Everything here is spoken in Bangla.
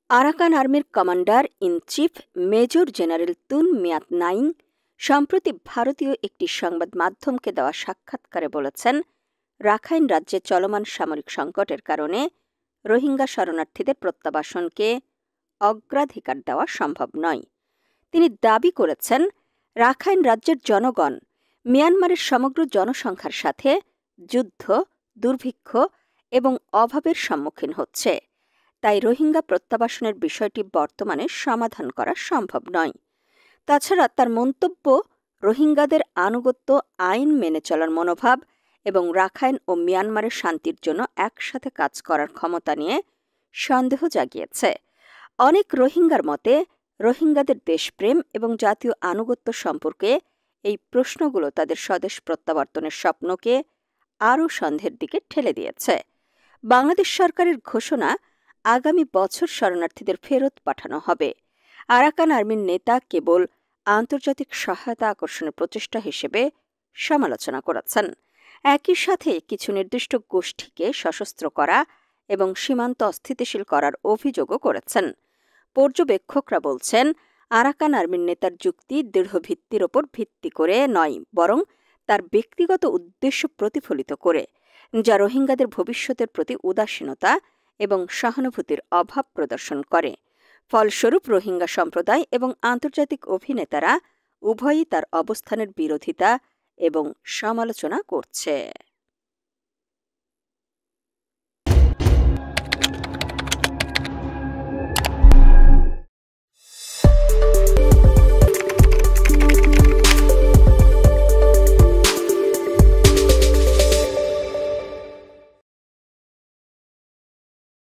আরাকান আর্মির commander in chief major general Tun মিয়াত Naing সম্প্রতি ভারতীয় একটি সংবাদ মাধ্যমকে দেওয়া সাক্ষাৎকারে বলেছেন, রাখাইন রাজ্যে চলমান সামরিক সংকটের কারণে রোহিঙ্গা শরণার্থীদের প্রত্যাবাসনকে অগ্রাধিকার দেওয়া সম্ভব নয়। তিনি দাবি করেছেন, রাখাইন রাজ্যের জনগণ মিয়ানমারের সমগ্র জনসংখ্যার সাথে যুদ্ধ, দুর্ভিক্ষ এবং অভাবের সম্মুখীন হচ্ছে। তাই রোহিঙ্গা প্রত্যাবাসনের বিষয়টি বর্তমানে সমাধান করা সম্ভব নয়। তাছাড়া তার মন্তব্য রোহিঙ্গাদের আনুগত্য, আইন মেনে চলার মনোভাব এবং রাখাইন ও মিয়ানমারের শান্তির জন্য একসাথে কাজ করার ক্ষমতা নিয়ে সন্দেহ জাগিয়েছে। অনেক রোহিঙ্গার মতে, রোহিঙ্গাদের দেশপ্রেম এবং জাতীয় আনুগত্য সম্পর্কে এই প্রশ্নগুলো তাদের স্বদেশ প্রত্যাবর্তনের স্বপ্নকে আরও সন্দেহের দিকে ঠেলে দিয়েছে। বাংলাদেশ সরকারের ঘোষণা, আগামী বছর শরণার্থীদের ফেরত পাঠানো হবে। আরাকান আর্মির নেতা কেবল আন্তর্জাতিক সহায়তা আকর্ষণের প্রচেষ্টা হিসেবে সমালোচনা করেছেন। একই সাথে কিছু নির্দিষ্ট গোষ্ঠীকে সশস্ত্র করা এবং সীমান্ত অস্থিতিশীল করার অভিযোগও করেছেন। পর্যবেক্ষকরা বলছেন, আরাকান আর্মির নেতার যুক্তি দৃঢ় ভিত্তির ওপর ভিত্তি করে নয়, বরং তার ব্যক্তিগত উদ্দেশ্য প্রতিফলিত করে, যা রোহিঙ্গাদের ভবিষ্যতের প্রতি উদাসীনতা এবং সহানুভূতির অভাব প্রদর্শন করে। ফলস্বরূপ রোহিঙ্গা সম্প্রদায় এবং আন্তর্জাতিক অভিনেতারা উভয়ই তার অবস্থানের বিরোধিতা এবং সমালোচনা করছে।